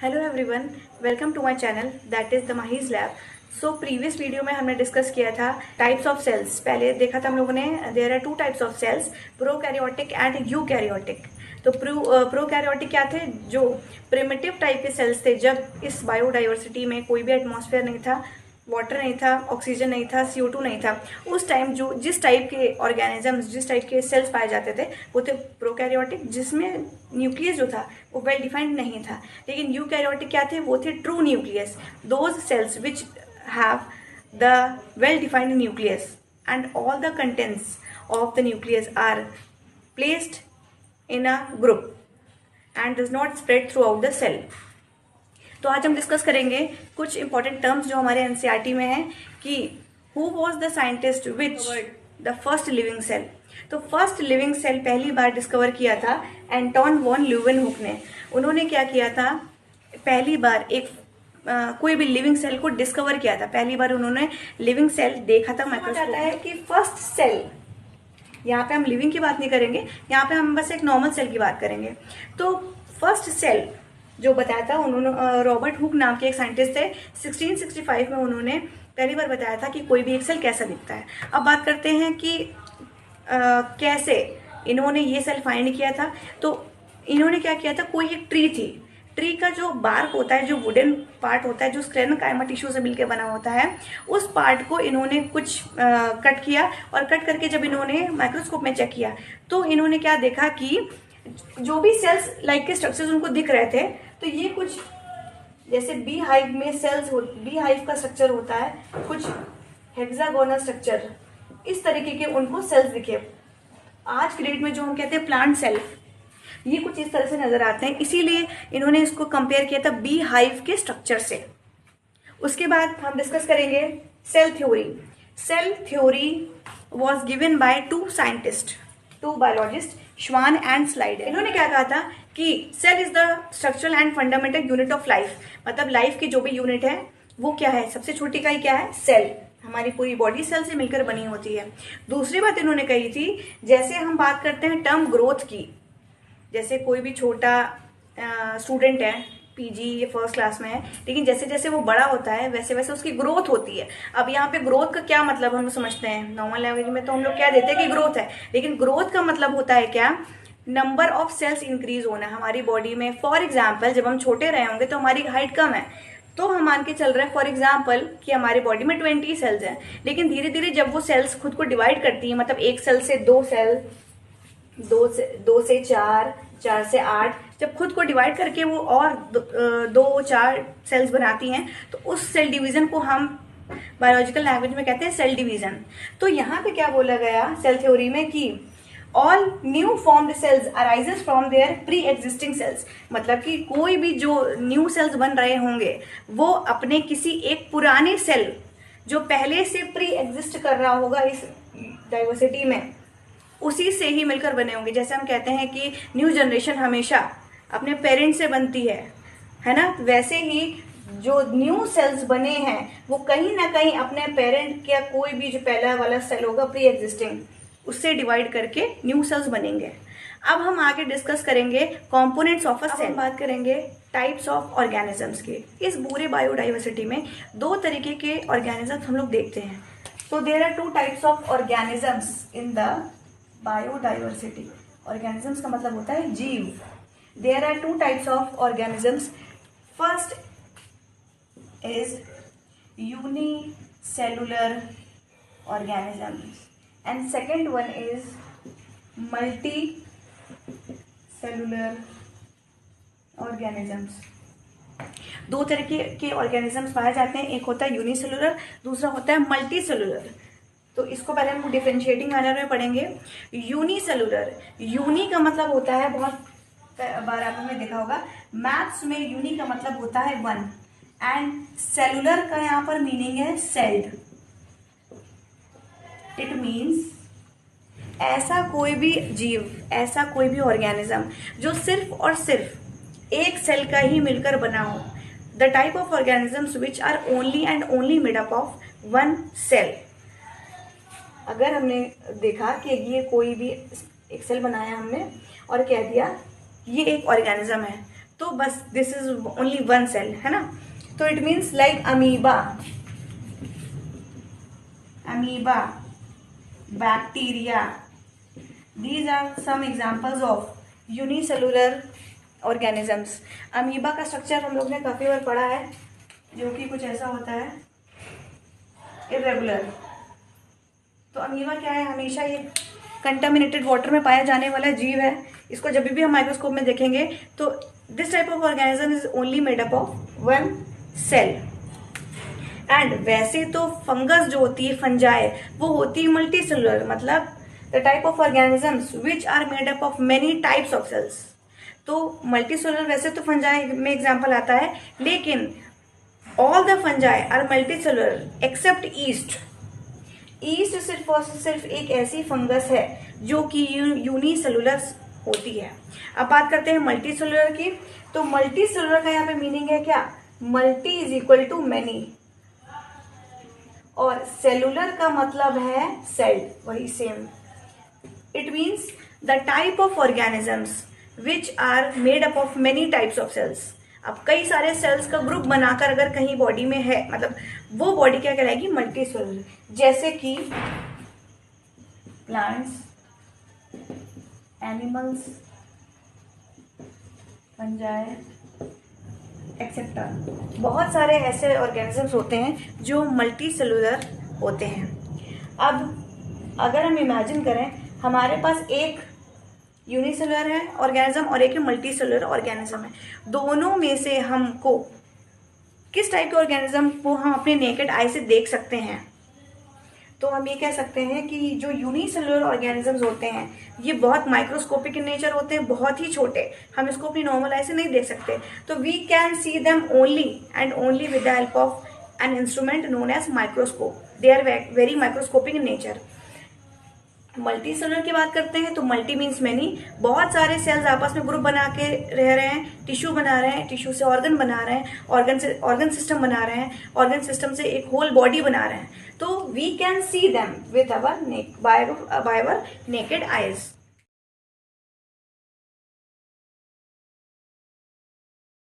Hello everyone, welcome to my channel that is the Mahi's lab. सो previous video में हमने discuss किया था टाइप्स ऑफ सेल्स। पहले देखा था हम लोगों ने there are two types of cells, prokaryotic and eukaryotic. तो प्रोकैरियोटिक क्या थे? जो प्रिमिटिव टाइप के सेल्स थे, जब इस बायोडाइवर्सिटी में कोई भी एटमॉस्फेयर नहीं था, वाटर नहीं था, ऑक्सीजन नहीं था, CO2 नहीं था, उस टाइम जो जिस टाइप के ऑर्गेनिजम्स, जिस टाइप के सेल्स पाए जाते थे वो थे प्रोकैरियोटिक, जिसमें न्यूक्लियस जो था वो वेल डिफाइंड नहीं था। लेकिन यूकैरियोटिक क्या थे? वो थे true nucleus, those cells which have the well defined nucleus and all the contents of the nucleus are placed in a group and does not spread throughout the cell. तो आज हम डिस्कस करेंगे कुछ important terms जो हमारे NCERT में है कि who was the scientist which the first living cell. तो फर्स्ट लिविंग सेल पहली बार डिस्कवर किया था एंटोन वॉन ल्यूवेनहुक ने। उन्होंने क्या किया था? पहली बार एक कोई भी लिविंग सेल को डिस्कवर किया था, पहली बार उन्होंने लिविंग सेल देखा था माइक्रोस्कोप में। है कि फर्स्ट सेल, यहाँ पे हम लिविंग की बात नहीं करेंगे, यहाँ पे हम बस एक नॉर्मल सेल की बात करेंगे। तो फर्स्ट सेल जो बताया था उन्होंने, रॉबर्ट हुक नाम के एक साइंटिस्ट थे, 1665 में उन्होंने पहली बार बताया था कि कोई भी एक सेल कैसा दिखता है। अब बात करते हैं कि कैसे इन्होंने ये सेल फाइंड किया था। तो इन्होंने क्या किया था, कोई एक ट्री थी, ट्री का जो बार्क होता है, जो वुडन पार्ट होता है, जो स्क्लेरनकाइमा टिश्यू से मिलकर बना होता है, उस पार्ट को इन्होंने कुछ कट किया और कट करके जब इन्होंने माइक्रोस्कोप में चेक किया तो इन्होंने क्या देखा कि जो भी सेल्स लाइक के स्ट्रक्चर्स उनको दिख रहे थे, तो ये कुछ जैसे बी हाइव में सेल्स बी हाइव का स्ट्रक्चर होता है, कुछ हेक्सागोनल स्ट्रक्चर, इस तरीके के उनको सेल्स दिखे। आज के डेट में जो हम कहते हैं प्लांट सेल, ये कुछ इस तरह से नजर आते हैं, इसीलिए इन्होंने इसको कंपेयर किया था बी हाइव के स्ट्रक्चर से। उसके बाद हम डिस्कस करेंगे cell theory. Cell theory was given by two scientist, two biologist, Schwann and Schleiden. इन्होंने क्या कहा था कि cell is the structural and fundamental unit of life. मतलब लाइफ की जो भी यूनिट है वो क्या है? सबसे छोटी इकाई क्या है? सेल। हमारी पूरी बॉडी सेल से मिलकर बनी होती है। दूसरी बात इन्होंने कही थी, जैसे हम बात करते हैं टर्म ग्रोथ की, जैसे कोई भी छोटा स्टूडेंट है, PG या फर्स्ट क्लास में है, लेकिन जैसे जैसे वो बड़ा होता है वैसे वैसे उसकी ग्रोथ होती है। अब यहाँ पे ग्रोथ का क्या मतलब हम लोग समझते हैं, नॉर्मल लैंग्वेज में तो हम लोग क्या देते हैं कि ग्रोथ है, लेकिन ग्रोथ का मतलब होता है क्या? नंबर ऑफ सेल्स इंक्रीज होना हमारी बॉडी में। फॉर एग्जाम्पल, जब हम छोटे रहे होंगे तो हमारी हाइट कम है, तो हम मान के चल रहे हैं फॉर एग्जाम्पल कि हमारी बॉडी में 20 सेल्स हैं, लेकिन धीरे धीरे जब वो सेल्स खुद को डिवाइड करती है, मतलब एक सेल से 2 सेल, 2 से 4, 4 से 8, जब खुद को डिवाइड करके वो और 2-4 सेल्स बनाती हैं, तो उस सेल डिवीजन को हम बायोलॉजिकल लैंग्वेज में कहते हैं सेल डिवीजन। तो यहाँ पे क्या बोला गया सेल थ्योरी में कि all new formed cells arises from there pre existing cells. मतलब कि कोई भी जो न्यू सेल्स बन रहे होंगे वो अपने किसी एक पुराने सेल जो पहले से प्री एग्जिस्ट कर रहा होगा इस डाइवर्सिटी में, उसी से ही मिलकर बने होंगे। जैसे हम कहते हैं कि न्यू जनरेशन हमेशा अपने पेरेंट्स से बनती है ना? वैसे ही जो न्यू सेल्स बने हैं वो कहीं ना कहीं अपने पेरेंट का कोई भी जो पहला वाला सेल होगा प्री एग्जिस्टिंग, उससे डिवाइड करके न्यू सेल्स बनेंगे। अब हम आगे डिस्कस करेंगे कंपोनेंट्स ऑफ अ सेल। बात करेंगे टाइप्स ऑफ ऑर्गेनिजम्स के। इस पूरे बायोडाइवर्सिटी में 2 तरीके के ऑर्गेनिजम्स हम लोग देखते हैं। तो there are 2 types of organisms in the biodiversity. Organisms का मतलब होता है जीव। There are 2 types of organisms. First is unicellular organisms and second one is multicellular organisms. 2 तरह के ऑर्गेनिजम्स पाए जाते हैं, एक होता है यूनिसेलुलर, दूसरा होता है मल्टी सेलुलर। तो इसको पहले हम डिफरेंशिएटिंग मैनर में पढ़ेंगे। यूनिसेलुलर, यूनी का मतलब होता है, बहुत बार आपने देखा होगा मैथ्स में, यूनी का मतलब होता है 1 एंड सेलुलर का यहाँ पर मीनिंग है सेल्ड। इट मीन्स ऐसा कोई भी जीव, ऐसा कोई भी ऑर्गेनिज्म जो सिर्फ और सिर्फ एक सेल का ही मिलकर बना हो। The type of organisms which are only and only made up of 1 cell. अगर हमने देखा कि ये कोई भी एक सेल बनाया हमने और कह दिया ये एक ऑर्गेनिज्म है, तो बस this is only one cell, है ना। तो it means like amoeba, amoeba, bacteria, these are some examples of unicellular organisms. Amoeba का स्ट्रक्चर हम लोग ने काफी बार पढ़ा है, जो कि कुछ ऐसा होता है, इरेगुलर। तो अमीबा क्या है, हमेशा ये कंटामिनेटेड वाटर में पाया जाने वाला जीव है। इसको जब भी हम माइक्रोस्कोप में देखेंगे तो this type of organism is only made up of one cell. And वैसे तो फंगस जो होती है, फंजाई, वो होती है मल्टी सेलुलर, मतलब the type of organisms which are made up of many types of cells. तो मल्टी सेलुलर वैसे तो फंजाई में एग्जाम्पल आता है, लेकिन all the fungi are multicellular except yeast. Yeast सिर्फ और सिर्फ एक ऐसी फंगस है जो कि यूनिसेलुलर होती है। अब बात करते हैं मल्टी सेलुलर की। तो मल्टी सेलुलर का यहाँ पे मीनिंग है क्या, multi is equal to many, और सेलुलर का मतलब है सेल, वही same. It means the type of organisms which are made up of many types of cells. अब कई सारे सेल्स का ग्रुप बनाकर अगर कहीं बॉडी में है, मतलब वो बॉडी क्या कहलाएगी, मल्टी सेलुलर। जैसे कि प्लांट्स, एनिमल्स, फंजाई एक्सेट्रा, बहुत सारे ऐसे ऑर्गेनिजम्स होते हैं जो मल्टी सेलुलर होते हैं। अब अगर हम इमेजिन करें, हमारे पास एक यूनिसेलुलर है ऑर्गेनिज्म और एक मल्टी सेलुलर ऑर्गेनिज्म है, दोनों में से हमको किस टाइप के ऑर्गेनिज्म को हम अपने नेकेड आई से देख सकते हैं। तो हम ये कह सकते हैं कि जो यूनिसेलुलर ऑर्गेनिजम्स होते हैं ये बहुत माइक्रोस्कोपिक इन नेचर होते हैं, बहुत ही छोटे, हम इसको अपनी नॉर्मल आई से नहीं देख सकते। तो we can see them only and only with the help of an instrument known as microscope. They are very microscopic in nature. Multicellular की बात करते हैं तो मल्टी मीन्स मैनी, बहुत सारे सेल्स आपस में ग्रुप बना के रह रहे हैं, टिश्यू बना रहे हैं, टिश्यू से ऑर्गन बना रहे हैं, ऑर्गन से ऑर्गन सिस्टम बना रहे हैं, ऑर्गन सिस्टम से एक होल बॉडी बना रहे हैं। तो we can see them with our by our naked eyes.